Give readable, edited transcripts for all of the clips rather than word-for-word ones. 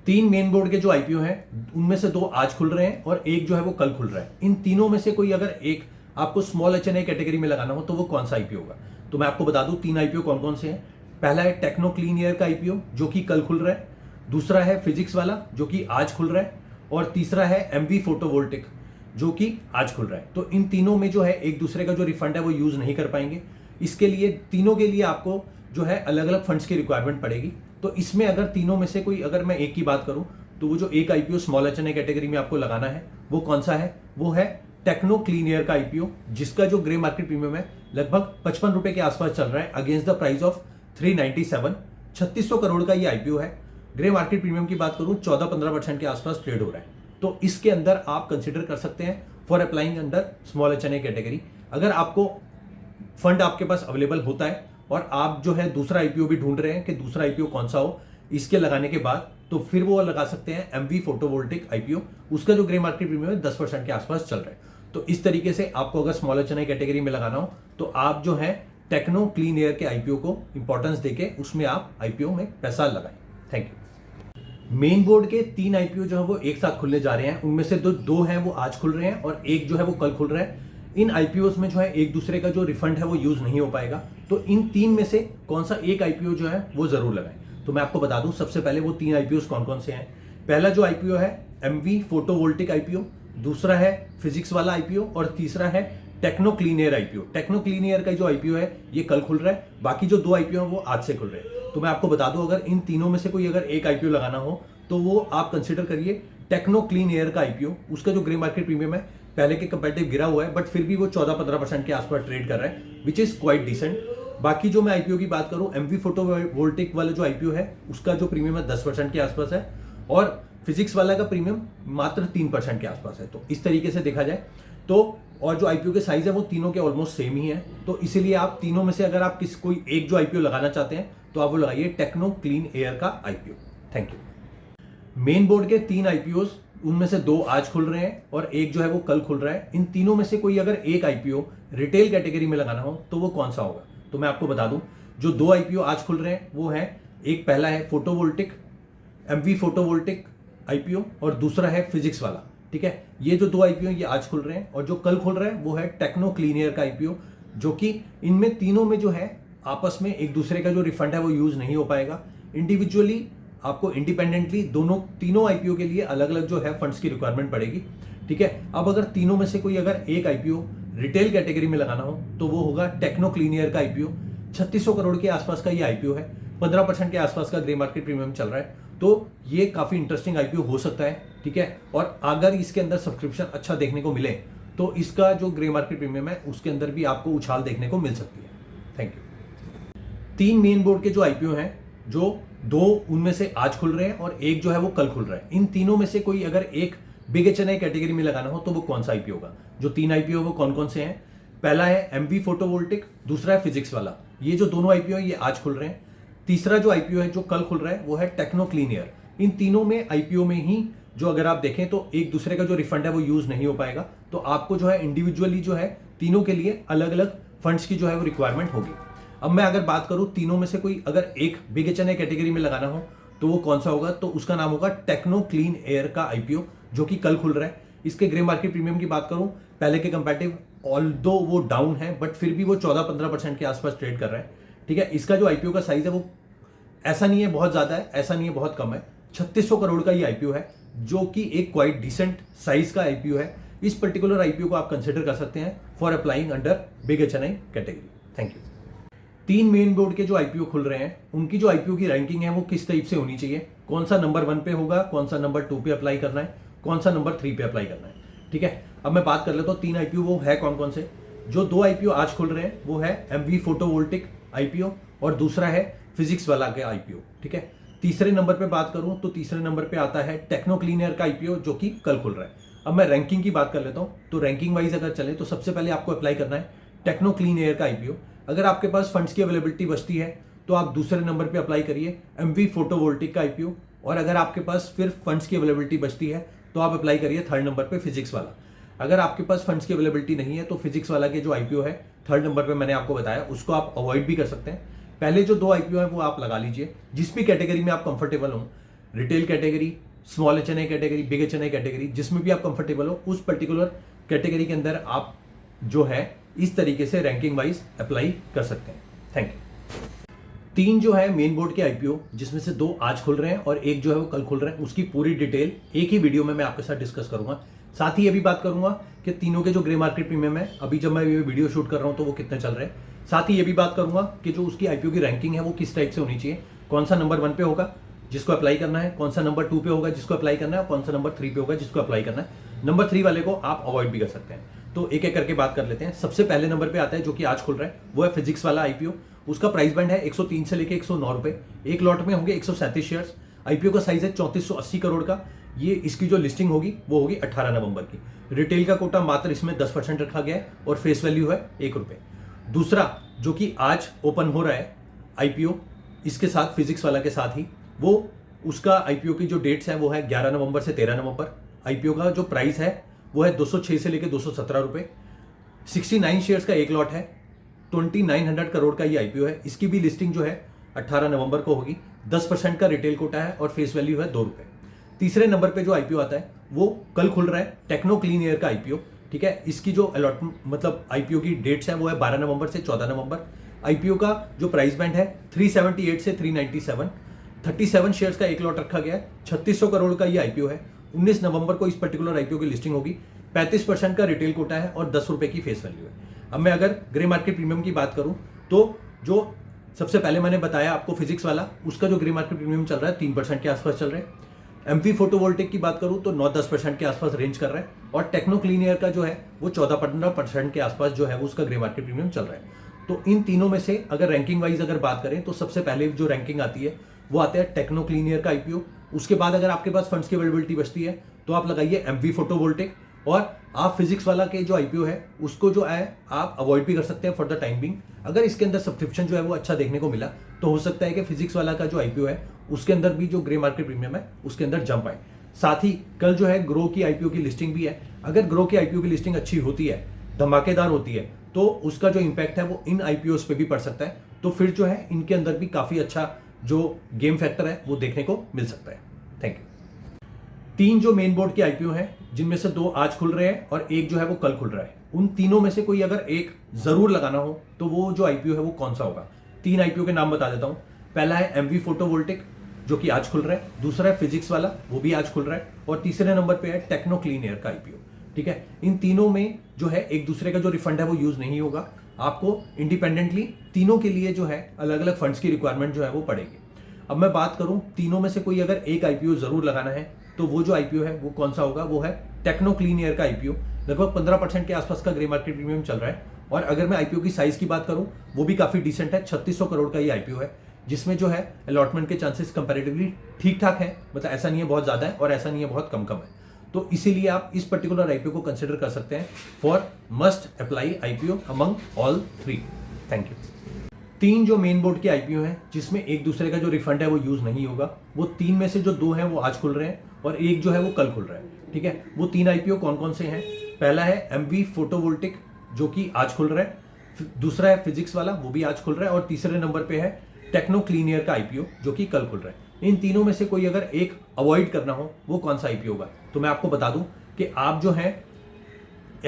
तीन main board के जो आईपीओ हैं उनमें से दो आज खुल रहे हैं और एक जो है वो कल खुल रहा है। इन तीनों में से कोई अगर एक आपको स्मॉल एचएनआई कैटेगरी में लगाना हो तो वो कौन सा आईपीओ होगा? तो मैं आपको बता दूं तीन आईपीओ कौन कौन से हैं। पहला है टेक्नो क्लीन एयर का आईपीओ जो कि कल खुल रहा है, दूसरा है फिजिक्स वाला जो कि आज खुल रहा है, और तीसरा है एमवी फोटोवोल्टिक जो कि आज खुल रहा है। तो इन तीनों में जो है एक दूसरे का जो रिफंड है वो यूज नहीं कर पाएंगे। इसके लिए तीनों के लिए आपको जो है अलग अलग फंड्स की रिक्वायरमेंट पड़ेगी। तो इसमें अगर तीनों में से कोई अगर मैं एक की बात करूं तो वो जो एक आईपीओ स्मॉल एचएनआई कैटेगरी में आपको लगाना है वो कौन सा है? वो है टेक्नो क्लीन एयर का आईपीओ जिसका जो ग्रे मार्केट प्रीमियम है लगभग 55 रुपए के आसपास चल रहा है against the price of 397। 3600 crore का ये आईपीओ है। ग्रे मार्केट प्रीमियम की बात करूं 14-15% के आसपास ट्रेड हो रहा है। तो इसके अंदर आप कंसिडर कर सकते हैं for applying under small HNI category. अगर आपको फंड आपके पास अवेलेबल होता है और आप जो है दूसरा आईपीओ भी ढूंढ रहे हैं कि दूसरा आईपीओ कौन सा हो इसके लगाने के बाद, तो फिर वो लगा सकते हैं एमवी फोटोवोल्टिक आईपीओ। उसका जो ग्रे मार्केट प्रीमियम है 10% के आसपास चल रहा है। तो इस तरीके से आपको अगर स्मॉल एचएनआई कैटेगरी में लगाना हो तो आप जो है टेक्नो क्लीन एयर के आईपीओ को इंपॉर्टेंस देके उसमें आप आईपीओ में पैसा लगाएं। Thank you. मेन बोर्ड के तीन आईपीओ जो है वो एक साथ खुलने जा रहे हैं। उनमें से दो हैं वो आज खुल रहे हैं और एक जो है वो कल खुल रहा है। इन आईपीओस में जो है एक दूसरे का जो रिफंड है वो यूज नहीं हो पाएगा। तो इन तीन में से कौन सा एक आईपीओ जो है वो जरूर लगाएं। तो मैं आपको बता दूं सबसे पहले वो तीन आईपीओस कौन कौन से हैं। पहला जो आईपीओ है एमवी फोटोवोल्टिक आईपीओ, दूसरा है फिजिक्स वाला आईपीओ और तीसरा है techno clean air IPO. Techno clean air का जो आईपीओ है ये कल खुल रहा है, बाकी जो दो आईपीओ है वो आज से खुल रहे हैं। तो मैं आपको बता दूं अगर इन तीनों में से कोई अगर एक आईपीओ लगाना हो तो वो आप कंसिडर करिए टेक्नो क्लीन एयर का आईपीओ। उसका जो ग्रे मार्केट प्रीमियम है पहले के कंपेरेटिव गिरा हुआ है बट फिर भी वो 14-15% के आसपास ट्रेड कर रहा है विच इज क्वाइट डिसेंट। बाकी जो मैं आईपीओ की बात करूं एमवी फोटोवोल्टिक वाला जो आईपीओ है उसका जो प्रीमियम है 10% के आसपास है और फिजिक्स वाला का प्रीमियम मात्र 3% के आसपास है। तो इस तरीके से देखा जाए तो और जो आईपीओ के साइज है वो तीनों के ऑलमोस्ट सेम ही है। तो इसीलिए आप तीनों में से अगर आप कोई एक जो आईपीओ लगाना चाहते हैं तो आप वो लगाइए टेक्नो क्लीन एयर का IPO. Thank you. Main board के तीन आईपीओ उनमें से दो आज खुल रहे हैं और एक जो है वो कल खुल रहा है। इन तीनों में से कोई अगर एक आईपीओ रिटेल कैटेगरी में लगाना हो तो वो कौन सा होगा? तो मैं आपको बता दूं जो दो आईपीओ आज खुल रहे हैं वो है एक पहला है फोटोवोल्टिक एमवी फोटोवोल्टिक आईपीओ और दूसरा है फिजिक्स वाला। ठीक है, ये जो दो आईपीओ ये आज खुल रहे हैं और जो कल खुल रहा है वो है टेक्नो क्लीन एयर का आईपीओ जो कि इनमें तीनों में जो है आपस में एक दूसरे का जो रिफंड है वो यूज नहीं हो पाएगा। इंडिविजुअली आपको इंडिपेंडेंटली तीनों आईपीओ के लिए अलग अलग जो है फंड्स की रिक्वायरमेंट पड़ेगी। ठीक है, अब अगर तीनों में से कोई अगर एक आईपीओ रिटेल कैटेगरी में लगाना हो तो वो होगा टेक्नो क्लीन एयर का आईपीओ। 3600 करोड़ के आसपास का ये आईपीओ है, 15% के आसपास का ग्रे मार्केट प्रीमियम चल रहा है। तो ये काफी इंटरेस्टिंग आईपीओ हो सकता है। ठीक है, और अगर इसके अंदर सब्सक्रिप्शन अच्छा देखने को मिले तो इसका जो ग्रे मार्केट प्रीमियम है उसके अंदर भी आपको उछाल देखने को मिल सकती है। Thank you. तीन मेन बोर्ड के जो आईपीओ हैं जो दो उनमें से आज खुल रहे हैं और एक जो है वो कल खुल रहा है। इन तीनों में से कोई अगर एक बिग एचएनआई कैटेगरी में लगाना हो तो वो कौन सा आईपीओ होगा? जो तीन आईपीओ वो कौन कौन से हैं? पहला है एमवी फोटोवोल्टिक, दूसरा है फिजिक्स वाला। ये जो दोनों आईपीओ ये आज खुल रहे हैं। तीसरा जो आईपीओ है जो कल खुल रहा है वो है टेक्नो क्लीन एयर। इन तीनों में आईपीओ में ही जो अगर आप देखें तो एक दूसरे का जो रिफंड है वो यूज नहीं हो पाएगा। तो आपको जो है इंडिविजुअली जो है तीनों के लिए अलग अलग फंड्स की जो है वो रिक्वायरमेंट होगी। अब मैं अगर बात करूं तीनों में से कोई अगर एक बिग एचएनआई कैटेगरी में लगाना हो तो वो कौन सा होगा? तो उसका नाम होगा टेक्नो क्लीन एयर का आईपीओ जो कि कल खुल रहा है। इसके ग्रे मार्केट प्रीमियम की बात करूं पहले के कंपैरेटिव ऑल्दो वो डाउन है बट फिर भी वो 14-15% के आसपास ट्रेड कर रहा है। ठीक है, इसका जो आईपीओ का साइज है वो ऐसा नहीं है बहुत ज्यादा है, ऐसा नहीं है बहुत कम है। 3600 करोड़ का ये आईपीओ है जो कि एक क्वाइट डिसेंट साइज का आईपीओ है। इस पर्टिकुलर आईपीओ को आप कंसिडर कर सकते हैं for applying under big HNI category. Thank you. तीन मेन बोर्ड के जो आईपीओ खुल रहे हैं उनकी जो आईपीओ की रैंकिंग है वो किस टाइप से होनी चाहिए? कौन सा नंबर 1 पे होगा, कौन सा नंबर 2 पे अप्लाई करना है, कौन सा नंबर 3 पे अप्लाई करना है? ठीक है, अब मैं बात कर लेता हूं तीन आईपीओ वो है कौन कौन से। जो दो आईपीओ आज खुल रहे हैं वो है एमवी फोटोवोल्टिक आईपीओ और दूसरा है फिजिक्स वाला के आईपीओ। ठीक है, तीसरे नंबर पे बात करूं तो तीसरे नंबर पे आता है टेक्नो क्लीन एयर का आईपीओ जो कि कल खुल रहा है। अब मैं रैंकिंग की बात कर लेता हूं तो रैंकिंग वाइज अगर चले तो सबसे पहले आपको अप्लाई करना है टेक्नो क्लीन एयर का आईपीओ। अगर आपके पास फंड्स की अवेलेबिलिटी बचती है तो आप दूसरे नंबर पे अप्लाई करिए एमवी फोटोवोल्टिक का आईपीओ और अगर आपके पास फिर फंड्स की अवेलेबिलिटी बचती है तो आप अप्लाई करिए थर्ड नंबर पे फिजिक्स वाला। अगर आपके पास फंड्स की अवेलेबिलिटी नहीं है तो फिजिक्स वाला के जो आईपीओ है थर्ड नंबर पे मैंने आपको बताया उसको आप अवॉइड भी कर सकते हैं। पहले जो दो आईपीओ है वो आप लगा लीजिए जिस भी कैटेगरी में आप कंफर्टेबल हो। Retail category, small HNI category, big HNI category, जिसमें भी आप कंफर्टेबल हो उस पर्टिकुलर कैटेगरी के अंदर आप जो है इस तरीके से रैंकिंग वाइज अप्लाई कर सकते हैं। Thank you. 3 जो है मेन बोर्ड के IPO, जिसमें से 2 आज खुल रहे हैं और एक जो है वो कल खुल रहे हैं, उसकी पूरी डिटेल एक ही वीडियो में मैं आपके साथ डिस्कस करूंगा। साथ ही ये भी बात करूंगा कि तीनों के जो ग्रे मार्केट प्रीमियम है, अभी जब मैं ये वीडियो शूट कर रहा हूं तो वो कितने चल रहे हैं। साथ ही ये भी बात करूंगा कि जो उसकी IPO की रैंकिंग है वो किस टाइप से होनी चाहिए, कौन सा नंबर 1 पे होगा जिसको अप्लाई करना है, कौन सा नंबर 2 पे होगा जिसको अप्लाई करना है, और कौन सा नंबर 3 पे होगा जिसको अप्लाई करना है। नंबर 3 वाले को आप अवॉइड भी कर सकते हैं। तो एक एक करके बात कर लेते हैं। सबसे पहले नंबर पे आता है जो कि आज खुल रहा है, वो है फिजिक्स वाला IPO। उसका प्राइस बैंड है 103 से लेके 109 रुपए। एक लॉट में होंगे 137 शेयर्स। IPO का साइज है 3480 करोड़ का। ये इसकी जो लिस्टिंग होगी वो होगी 18 नवंबर की। रिटेल का कोटा मात्र इसमें 10% रखा गया है और फेस वैल्यू है 1 रुपए। दूसरा जो कि आज ओपन हो रहा है IPO इसके साथ, फिजिक्स वाला के साथ ही, वो उसका IPO की जो डेट्स है वो है 11 नवंबर से 13 नवंबर। IPO का जो प्राइस है वो है 206 से लेके 217 रुपए। 69 शेयर्स का एक लॉट है, 2900 करोड़ का ये IPO है। इसकी भी लिस्टिंग जो है 18 नवंबर को होगी। 10% का रिटेल कोटा है और फेस वैल्यू है 2 रुपए। तीसरे नंबर पे जो IPO आता है वो कल खुल रहा है, टेक्नो क्लीन एयर का IPO। ठीक है, इसकी जो अलॉटमेंट मतलब IPO की डेट्स है वो है 12 नवंबर से 14 नवंबर। IPO का जो प्राइस बैंड है 378 से 397। 37 शेयर्स का एक लॉट रखा गया है। 3600 करोड़ का ये IPO है। 19 नवंबर को इस पर्टिकुलर IPO की लिस्टिंग होगी। 35% का रिटेल कोटा है और 10 रुपए की फेस वैल्यू है। अब मैं अगर ग्रे मार्केट प्रीमियम की बात करूं तो जो सबसे पहले मैंने बताया आपको फिजिक्स वाला, उसका जो ग्रे मार्केट प्रीमियम चल रहा है 3% के आसपास चल रहा है। MP फोटोवोल्टिक की बात करूं तो 9-10% के आसपास रेंज कर रहा है। और टेक्नो क्लीन एयर का जो है वो 14-15% के आसपास जो है वो उसका ग्रे मार्केट प्रीमियम चल रहा है। तो इन तीनों में से अगर रैंकिंग वाइज अगर बात करें तो सबसे पहले जो रैंकिंग आती है वो आता है टेक्नो क्लीन एयर का IPO। उसके बाद अगर आपके पास फंड्स की अवेलेबिलिटी बचती है तो आप लगाइए MP फोटोवोल्टिक, और आप फिजिक्स वाला के जो IPO है उसको जो है आप अवॉइड भी कर सकते हैं फॉर द टाइम बिंग। अगर इसके अंदर सब्सक्रिप्शन जो है वो अच्छा देखने को मिला तो हो सकता है कि फिजिक्स वाला का जो IPO है उसके अंदर भी जो ग्रे मार्केट प्रीमियम है उसके अंदर जंप आए। साथ ही कल जो है ग्रो की IPO की लिस्टिंग भी है। अगर ग्रो की IPO की लिस्टिंग अच्छी होती है, धमाकेदार होती है, तो उसका जो इंपैक्ट है वो इन IPOs पे भी पड़ सकता है। तो फिर जो है इनके अंदर भी काफी अच्छा जो गेम फैक्टर है वो देखने को मिल सकता है। Thank you. 3 जो मेन बोर्ड के IPO हैं, जिनमें से 2 आज खुल रहे हैं और एक जो है वो कल खुल रहा है। उन तीनों में से कोई अगर एक जरूर लगाना हो तो वो जो IPO है वो कौन सा होगा। 3 IPO के नाम बता देता हूं। पहला है MV फोटोवोल्टिक जो कि आज खुल रहा है। दूसरा है फिजिक्स वाला, वो भी आज खुल रहा है। और तीसरे नंबर पे है टेक्नो क्लीन एयर का IPO। ठीक है, इन तीनों में जो है एक दूसरे का जो रिफंड है वो यूज नहीं होगा। आपको इंडिपेंडेंटली तीनों के लिए जो है अलग अलग फंड्स की रिक्वायरमेंट जो है वो पड़ेगी। अब मैं बात करूं तीनों में से कोई अगर एक IPO जरूर लगाना है तो वो जो IPO है वो कौन सा होगा, वो है टेक्नो क्लीन एयर का IPO। लगभग 15% के आसपास का ग्रे मार्केट प्रीमियम चल रहा है। और अगर मैं IPO की साइज की बात करूं वो भी काफी डिसेंट है। 3600 करोड़ का ये IPO है, जिसमें जो है अलॉटमेंट के चांसेस कंपैरेटिवली ठीक ठाक है। मतलब ऐसा नहीं है बहुत ज्यादा है और ऐसा नहीं है बहुत कम कम है। तो इसीलिए आप इस पर्टिकुलर IPO को कंसिडर कर सकते हैं for must apply IPO among all 3। Thank you. 3 जो मेन बोर्ड के IPO हैं जिसमें एक दूसरे का जो रिफंड है वो यूज नहीं होगा, वो 3 में से जो 2 हैं वो आज खुल रहे हैं और एक जो है वो कल खुल रहा है। ठीक है, वो 3 IPO कौन कौन से हैं। पहला है MV फोटोवोल्टिक जो कि आज खुल रहा है। दूसरा है फिजिक्स वाला, वो भी आज खुल रहा है। और तीसरे नंबर पे है टेक्नो क्लीन एयर का IPO जो कि कल खुल रहा है। इन तीनों में से कोई अगर एक अवॉइड करना हो वो कौन सा IPO होगा, तो मैं आपको बता दूं कि आप जो है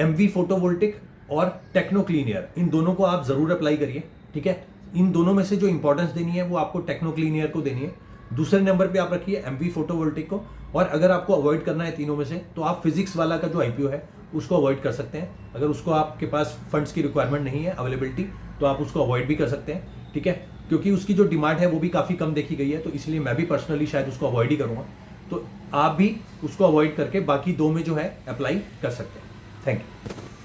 MV फोटोवोल्टिक और टेक्नो क्लीन एयर, इन दोनों को आप जरूर अप्लाई करिए। ठीक है, इन दोनों में से जो इंपॉर्टेंस देनी है वो आपको टेक्नो क्लीन एयर को देनी है। दूसरे नंबर पे आप रखिए MV फोटोवोल्टिक को। और अगर आपको अवॉइड करना है तीनों में से तो आप फिजिक्स वाला का जो IPO है उसको अवॉइड कर सकते हैं। अगर उसको आपके पास फंड्स की रिक्वायरमेंट नहीं है, अवेलेबिलिटी, तो आप उसको अवॉइड भी कर सकते हैं। ठीक है, क्योंकि उसकी जो डिमांड है वो भी काफ़ी कम देखी गई है, तो इसलिए मैं भी पर्सनली शायद उसको अवॉइड ही करूँगा। तो आप भी उसको अवॉइड करके बाकी 2 में जो है अप्लाई कर सकते हैं। Thank you.